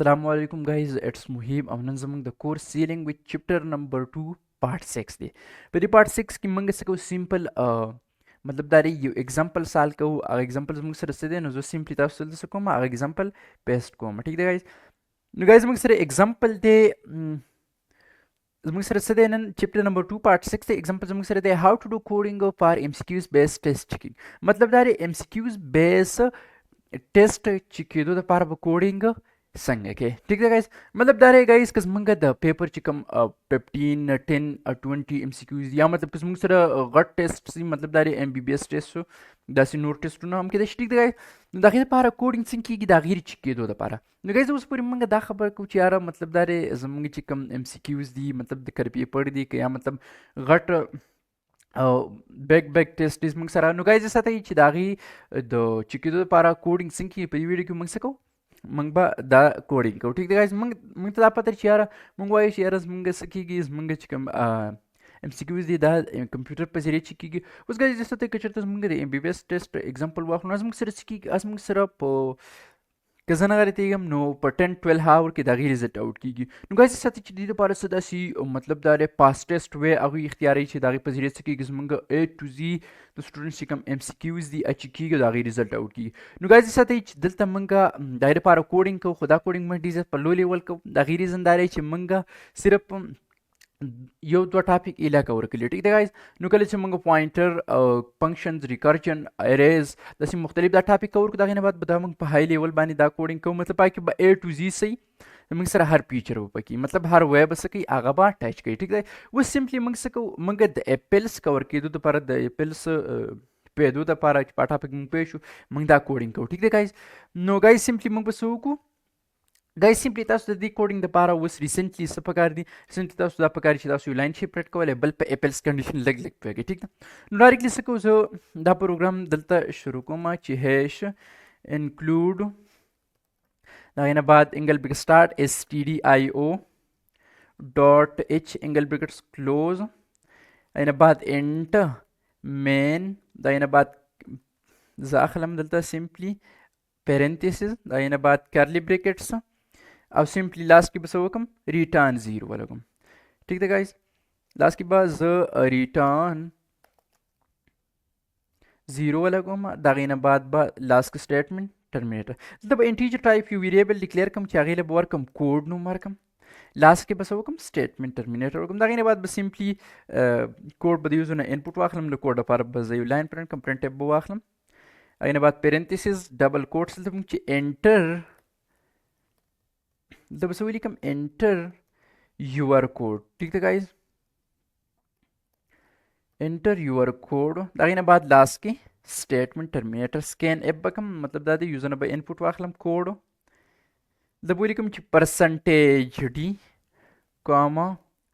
Assalamu alaikum guys, it's Muhib. I'm among the course sealing with chapter number 2 part 6 दे पर part 6 की मंग से को simple मतलब दारी यू example साल को examples मंग सर से दे न जो simply ताफ सुल सको मा example paste को मा ठीक है guys मंग सर example दे मंग सर से दे न chapter number 2 part 6 दे examples मंग सर दे how to do coding for MCQs based test checking मतलब दारी MCQs based टेस्ट चिकिदो द पार कोडिंग संग के ठीक है गाइस मतलब दारे गाइस कस मंगा द पेपर चिकम 15 10 20 एमसीक्यूज या मतलब कस मंग सर गट टेस्ट सी मतलब दारे एमबीबीएस टेस्ट सो दासी नोट टेस्ट ना हम के ठीक है गाइस दाखिल पार कोडिंग सिंग की दागिर चिकिदो द पार न गाइस उस पूरी मंगा दा खबर कुछ यार मतलब दारे जमंग चिकम एमसीक्यूज दी मतलब द कर पेपर दी के या मतलब गट back test is mung sara no guys sa tai chidagi do chikido para coding sinki pe video ki mung sako mung ba da coding ko ठीक है guys mung ta patar chiara mung wai chiara mung saki gi mung chikam MCQs di da computer पे जरिए चिकी की उस गाइस जैसा तो कचर तो मग MBBS टेस्ट एग्जांपल वाख ना मग सर चिकी आज मग सर كذا غير نو per 10 12 hour की दागी रिजल्ट आउट की नु गाइस साथी ची दीदे पार सदा सी मतलब दारे पास टेस्ट वे अगु इख्तियारी ची दागी पजिरे सकी किस्मंग A to Z तो स्टूडेंट सी कम MCQs दी अच्छी की दागी रिजल्ट आउट की नु गाइस साथी ची दलता मंगा दायरे पार कोडिंग को खुदा कोडिंग में डीजे पर लो लेवल को दागी रीजन दारे ची मंगा सिर्फ यो दो टॉपिक इला कवर के लिए ठीक है गाइस नुकले से मंगो पॉइंटर फंक्शंस रिकर्जन एरेज दसी मुख्तलिफ दा टॉपिक कवर दागे ने बात बता मंग हाई लेवल बानी दा कोडिंग को मतलब पाकि A to Z सही मंग सर हर फीचर वो पकी मतलब हर वेब सकी आगा बा टच की ठीक है वो सिंपली मंग सको मंग द एप्पल्स कवर की दो पर द एप्पल्स पे दो द पारा टॉपिक मंग पेशु मंग दा कोडिंग को ठीक है गाइस नो गाइस सिंपली मंग बसो को गाइस सिंपली तासु द कोडिंग द पारा was recently सपकार दी recently तासु दा पकार छी तासु लाइन शिप रेट को लेवल पे एप्पल्स कंडीशन लग पे ठीक ना डायरेक्टली सको जो दा प्रोग्राम दलता शुरू को मा ची हैश इंक्लूड दाइना बाद angle bracket start stdio dot h angle brackets close दाइना बाद इंट मेन दाइना बाद जाखलम दलता सिंपली parenthesis दाइना बाद कर्ली ब्रैकेट्स अब सिंपली लास्ट की बस वकम रिटर्न 0 वालकम ठीक है गाइस लास्ट की बाद रिटर्न 0 वालकम दागिना बाद लास्ट स्टेटमेंट टर्मिनेटर मतलब इंटीजर टाइप यू वेरिएबल डिक्लेयर कम चागेले बोर कम कोड नु मारकम लास्ट के बस वकम स्टेटमेंट टर्मिनेटर वकम दागिना बाद बस सिंपली कोड बद यूज ना इनपुट वाखलम द कोड पर बस लाइन प्रिंट कम प्रिंट टेब वाखलम अगेन बाद पेरेंथेसिस डबल कोट्स मतलब enter the so we come enter your code ठीक है गाइस enter your code दागिना बाद लास्ट की स्टेटमेंट टर्मिनेटर स्कैन एप बकम मतलब दादी यूजर नंबर इनपुट वाखलम कोड दबुली कम percentage D comma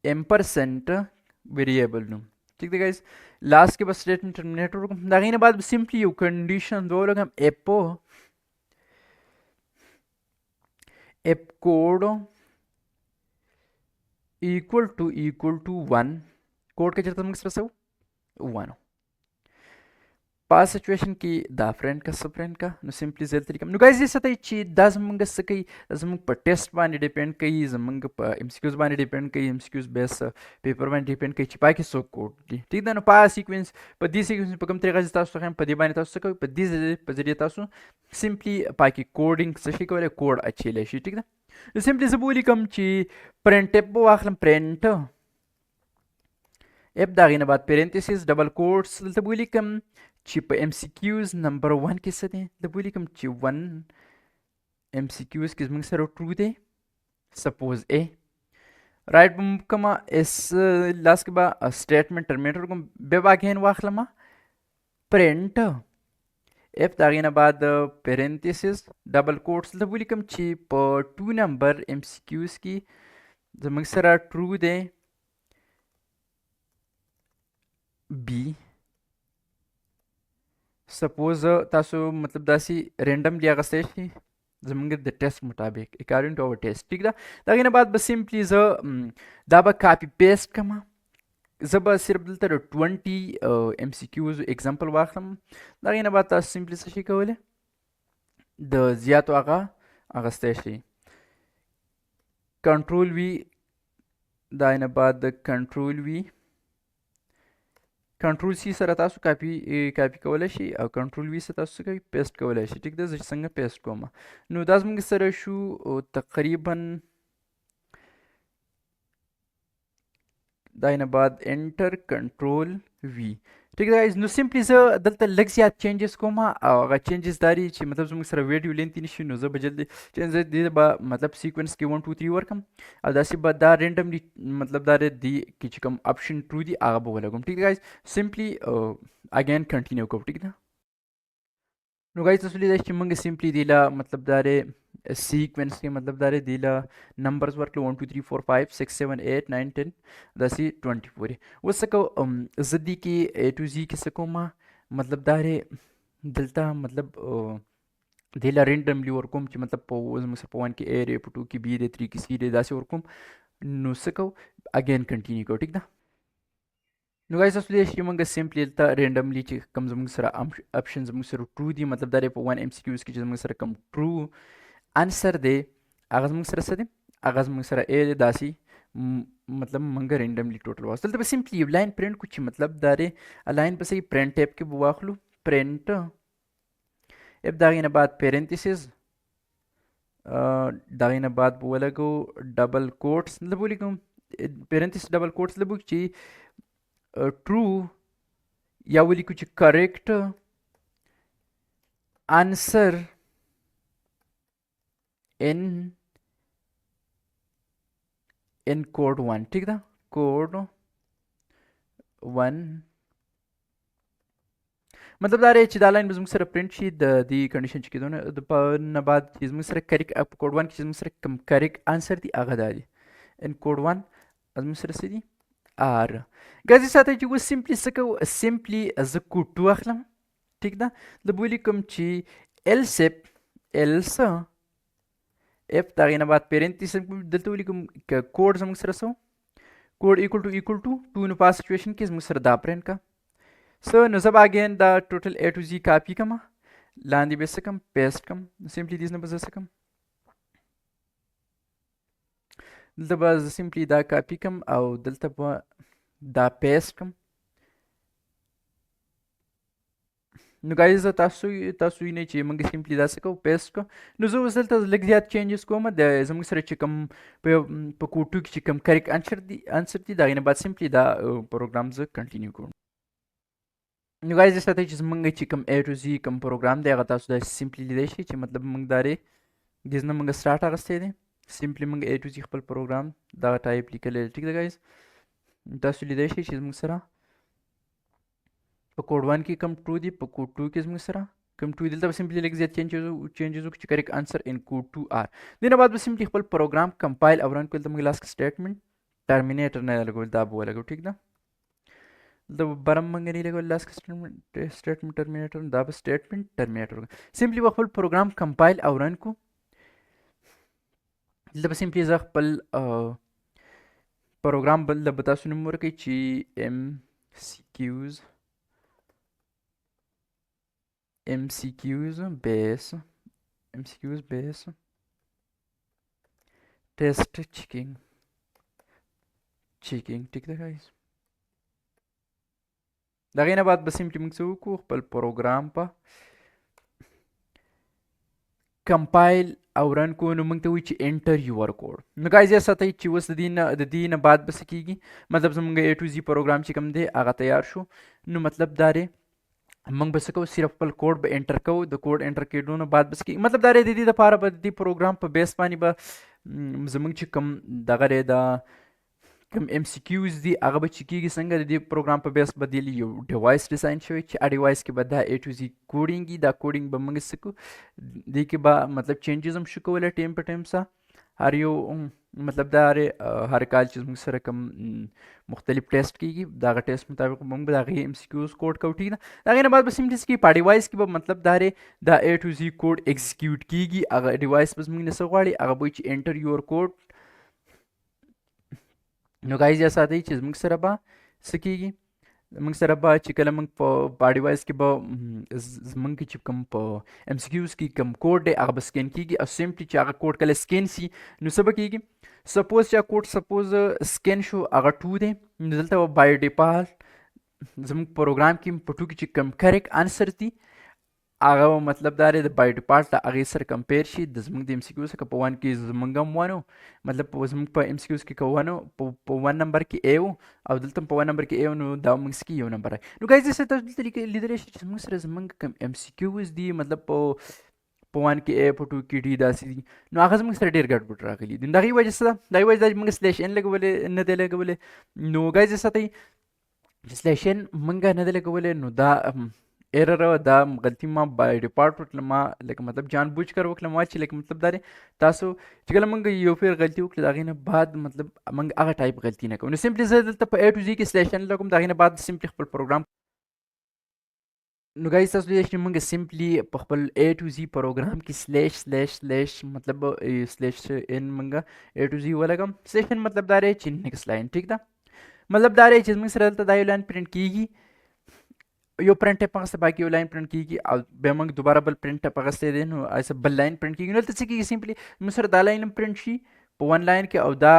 ampersand variable नु ठीक है गाइस लास्ट के बाद स्टेटमेंट टर्मिनेटर दागिना बाद सिंपली यू कंडीशन दो लोग हम एपो एप कोड इक्वल टू 1 कोड के चलते मंग 1 पास सिचुएशन की दा फ्रेंड का सब फ्रेंड का नो सिंपली जेल तरीका नो गाइस जैसा तई ची दस मंग सकी जमंग पर टेस्ट बानी डिपेंड कई जमंग पर एमसीक्यूज बानी डिपेंड कई एमसीक्यूज बेस पेपर बानी डिपेंड कई चिपा के सो कोड दी ठीक दा नो पास सीक्वेंस पर दी सीक्वेंस पर कम तरीका से तासु हम पर दी बानी तासु सको पर दी पर जरिए तासु सिंपली पाकी कोडिंग सही को कोड अच्छी ले ठीक दा सिंपली से बोली कम ची प्रिंट एप वाखलम प्रिंट एप दागिना बाद पेरेंथेसिस डबल कोट्स तो बोली कम chip MCQs number 1 के साथ हैं तो बोली कम ची 1 MCQs किस मंग सरो true they suppose A right कमा इस लास्ट के बाद स्टेटमेंट टर्मिनेटर को बेबागेन वाखलमा प्रिंट एफ दागिना बाद पेरेंथेसिस डबल कोट्स तो बोली कम ची 2 नंबर MCQs की जो मंग सरा ट्रू दे B सपोज तासो मतलब दासी रैंडम लिया गस्ते छी जमंग द टेस्ट मुताबिक अकॉर्डिंग टू आवर टेस्ट ठीक दा दागिना बाद बस सिंपली ज दाबा कॉपी पेस्ट कमा जब सिर्फ दलतर 20 MCQs एग्जांपल वाखलम दागिना बाद तास सिंपली से शिकवले द जियातो आगा अगस्ते छी کنټرول وی دا نه بعد د کنټرول وی کنټرول سی سره تاسو کاپی کولی شئ او کنټرول وی سره تاسو کوي پیسټ کولی شئ. ټیک ده، زه څنګه پیسټ کوم. نو دا زموږ سره شو تقریبا دا نه بعد انټر کنټرول وی. ٹھیک ده گایز. نو سمپلی زه دلته لږ زیات چینجز کوم او هغه چینجز دا دي چې مطلب زموږ سره ویډیو لینتي نشي، نو زه به جلدی چینج دې به مطلب سیکوینس کې 1 2 3 ورکم او داسې به دا رینډملی مطلب دا دی کې چې کوم اپشن ټرو دي هغه به ولګوم. ټیک ده گایز. سمپلی اگین کنټینیو کوو. ټیک ده. نو گایز تاسو لیدای چې موږ سمپلی دی لا مطلب دا دی سیکوینس کې مطلب دا دی لا نمبرز ورکړو 1 2 3 4 5 6 7 8 9 10 داسې 20 پورې. اوس څه کوو زه دې کې A to Z کې څه کوم مطلب دا دی دلته مطلب دی لا رینډملی ورکوم چې مطلب په زموږ سره په 1 کې A دی، په 2 کې B دی، 3 کې C دی، داسې ورکوم. نو څه کوو اگین کنټینیو کوو. ټیک ده. نو گایز تاسو لیدای شئ چې موږ سمپلی دلته رینډملی چې کوم زموږ سره اپشن زموږ سره ټرو دي مطلب دا دی په 1 MCQs کې چې زموږ سره کوم ټرو انسر دی هغه زموږ سره څه دی، هغه زموږ سره A دی. داسې مطلب موږ رینډملی ټوټل واست دلته به سمپلی یو لاین پرنټ کو چې مطلب دا دی لاین به صحیح پرنټ ټیپ کې به واخلو پرنټ اف د هغې نه بعد پیرنتیسز د هغې نه بعد به ولګو ډبل کوټس مطلب ولیکم پیرنتیس ډبل کوټس مطلب چې ټرو یا ولیکو چې کریکټ آنسر in code 1. ٹھیک ده. code 1 مطلب دا دی چې دا لاین به زموږ سره پرنټ شي د دې کنډیشن چې کېدو نه بعد چې زموږ سره کریک په کوډ 1 کې چې زموږ سره کوم کریک آنسر دی هغه دا دی ان کوډ 1 زموږ سره څه دي آر. ګازي ساته چې اوس سمپلی څه کوو سمپلی زه کوډ 2 اخلم. ټیک ده. د به ولیکم چې ایلس اف د هغې نه بعد پیرنتیس دلته ولیکم که کوډ زموږ سره څه کوډ ایکول ټو 2 نو په سچویشن کې زموږ سره دا پرنټ کا سو نو زه به اګین دا ټوټل A to Z کاپي کړم لاندې به څه کړم پیسټ کړم. سمپلی دې نه به زه څه کړم دلته به زه سمپلی دا کاپي کړم او دلته به دا پیسټ کړم. نو ګایز تاسو وینئ چې موږ سمپلی دا څه کوو پیسټ کوو. نو زه اوس دلته لږ زیات چینجز کوم د زموږ سره چې کوم په کوډ 2 کې چې کوم کریکټ انسر دي د هغې نه بعد سمپلی دا پروګرام زه کنټینیو کوم. نو ګایز ساته چې زموږ چې کوم A to Z کوم پروګرام دی هغه تاسو داسې سمپلی لیدای شئ چې مطلب موږ دا دی دې نه موږ سټارټ اخیستی دی سمپلی موږ A to Z خپل پروګرام دغه ټایپ لیکلی دی. ټیک ده ګایز. تاسو لیدای شئ چې زموږ سره په کوډ 1 کې کوم ټرو دي په کوډ 2 کې زموږ سره کوم ټرو دي. دلته به سمپلی لږ زیات چینجز وکړو چې کریکټ آنسر ان کوډ 2 آر. دې نه بعد به سمپلی خپل پروګرام کمپایل او رن کړو. دلته موږ لاست کې سټیټمنټ ټرمینیټر نه لګول دا به ولګو. ټیک ده. دلته برم موږ نه لګول لاست کې سټیټمنټ ټرمینیټر دا به سټیټمنټ ټرمینیټر سمپلی به خپل پروګرام کمپایل او رن کو. دلته به سمپلی زه خپل پروګرام بل به تاسو نوم ورکړئ چې MCQs base test checking. ٹھیک ده guys. د هغې نه بعد به سمپلی موږ څه وکړو خپل پروګرام په کمپایل او رن کو. نو موږ ته وایي چې انټر یور کوډ. نو ګایز یاد ساتئ چې اوس د دې نه بعد به څه کېږي مطلب زموږ A to Z پروګرام چې کوم دی هغه تیار شو. نو مطلب دا دی موږ به څه کوو صرف خپل کوډ به انټر کوو. د کوډ انټر کېدو نه بعد به څه کېږي مطلب دا دی د دې دپاره به د دې پروګرام په بیس باندې به زموږ چې کوم دغه دی دا کوم MCQs دي هغه به چې کېږي څنګه د دې پروګرام په بیس به دې یو ډیوایس ډیزاین شوی چې ډیوایس کې به دا A to Z کوډینګ وي. دا کوډینګ به موږ څه کوو دې کې به مطلب چینجز هم شو کولی ټایم په ټایم سره هر یو مطلب دا هر کال چې زموږ سره کوم مختلف ټیسټ کېږي د هغه ټیسټ مطابق موږ به د هغې MCQs کوډ کوو. ټیک ده. د هغې نه بعد به سمپلی څه کېږي په ډیوایس کې به مطلب دا دا A to Z کوډ ایکزیکیوټ کېږي. هغه ډیوایس به زموږ نه څه غواړي هغه به وایي چې انټر یور کوډ. نو ګایز یا ساتئ چې زموږ سره به څه کېږي موږ سره به چې کله موږ په ډیوایس کې به زموږ چې کوم په MCQs کې کوم کوډ دی هغه به سکین کېږي او سیمپلی چې هغه کوډ کله سکین سي نو څه به کېږي سپوز چې کوډ سپوز سکین شو هغه 2 دی نو دلته به بای ډیفالت زموږ پروګرام کې په 2 کې چې کوم کریکټ انسر دي هغه مطلب دا دی د بای ډیفالت له هغې سره کمپیر شي د زموږ د MCQ څخه په 1 کې زموږ هم 1 و مطلب زموږ په MCQs کې که 1 و په 1 نمبر کې A و او دلته هم په 1 نمبر کې A و نو دا موږ څه کې یو نمبر راغی نو ګایز داسې تاسو دلته لیدلی شئ چې زموږ سره زموږ کوم MCQs دي مطلب په 1 کې A په 2 کې D داسې دي نو هغه زموږ سره ډېر ګډوډ راغلي دي د هغې وجه څه ده د هغې وجه دا چې موږ سلیش N لګولی نه دی لګولی نو ګایز ساتئ چې سلیش N موږ نه دی لګولی نو دا ایرر دا غلطي ما بای ډیفالت وکړله ما لکه مطلب جان بوجھ کر وکړله ما چې لکه مطلب دا دی تاسو چې کله موږ یو پیر غلطي وکړو د هغې نه بعد مطلب موږ هغه ټایپ غلطي نه کوو نو سمپلی زه دلته په A to Z کې سلیش N لګوم د هغې نه بعد سمپلی خپل پروګرام نو ګایز تاسو لیدلی چې موږ سمپلی په خپل A to Z پروګرام کې سلیش مطلب سلیش N موږ A to Z ولګم سلیش N مطلب دا دی چې نیکسټ لاین ټیک ده مطلب دا دی چې موږ سره دلته دا یو لاین پرنټ کېږي یو پرنټ ټایپ هغسې باقي یو لاین پرنټ کېږي او بیا موږ دوباره بل پرنټ ټایپ هغسې دی نو هسې بل لاین پرنټ کېږي نو دلته څه کېږي سمپلی موږ سره دا لاین هم پرنټ شي په 1 لاین کې او دا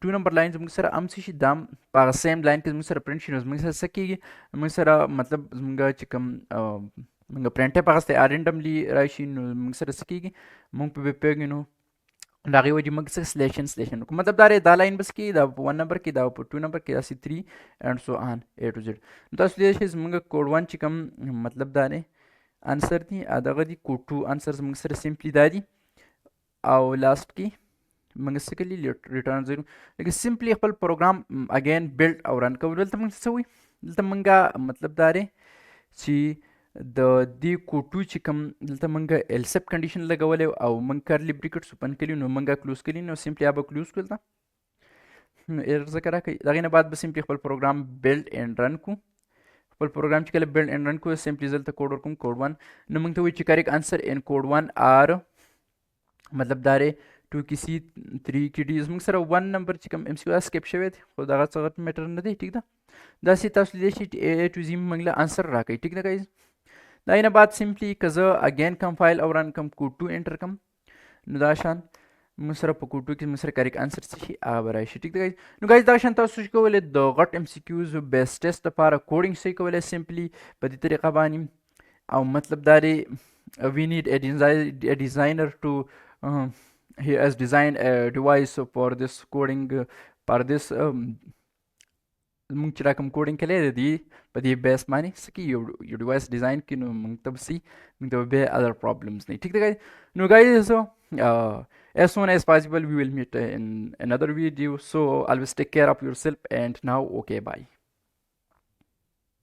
2 نمبر لاین زموږ سره هم څه شي دا هم په هغه سیم لاین کې زموږ سره پرنټ شي نو زموږ سره څه کېږي موږ سره مطلب زموږ چې کوم موږ پرنټ ټایپ هغسې رینډملی راشي نو موږ سره څه کېږي موږ په پوهېږو نو د هغې وجې موږ څه سلیش N وکړو مطلب دا دی دا لاین بس کې دا په 1 نمبر کې دا په 2 نمبر کې داسې 3 اینډ سو آن A to Z نو تاسو لیدلی شئ زموږ کوډ 1 چې کوم مطلب دا دی انسر دي دغه دي کوډ 2 انسر زموږ سره سمپلی دا دي او لاست کې موږ څه کړي ریټرن 0 لکه سمپلی خپل پروګرام اګین بلډ او رن کوو دلته موږ څه وایي دلته موږ مطلب دا دی چې د دې کوډ 2 چې کوم دلته موږ ایلسپ کنډیشن لګولی او موږ کرلی بریکټس اوپن کړي نو موږ کلوز کړي نو سمپلی به کلوز کړو دلته نو ایرر ځکه راکوي د هغې نه بعد به سمپلی خپل پروګرام بلډ اینډ رن کړو خپل پروګرام چې کله بلډ اینډ رن کړو سمپلی زه دلته کوډ ورکوم کوډ 1 نو موږ ته وایي چې کریکټ انسر ان کوډ 1 آر مطلب دا دی 2 کې C 3 کې D زموږ سره 1 نمبر چې کوم MCQ سکیپ شوی دی خو دغه څه غټ میټر نه دی ټیک ده داسې تاسو لیدلی شئ چې A to Z موږ له انسر راکوي ټیک ده ګایز د هغې نه بعد سمپلی که زه اګین کوم فایل او رن کوم کوډ 2 انټر کوم نو دا شان موږ سره په کوډ 2 کې موږ سره کریکټ انسر څه شي هغه به راشي ټیک ده ګایز نو ګایز دغه شان تاسو چې کولی د غټ MCQs بیس ټیسټ لپاره کوډینګ صحیح کولی سمپلی په دې طریقه باندې او مطلب دا دی we need a designer to he has designed a device for this coding for this موږ چې را کوم کوډینګ کلی دی په دې بیس باندې څه کړي یو ډیوایس ډیزاین کړي نو موږ ته به موږ ته به بیا ادر پرابلمز نه ټیک ده ګایز نو ګایز as soon as possible we will meet in another video so always take care of yourself and now okay bye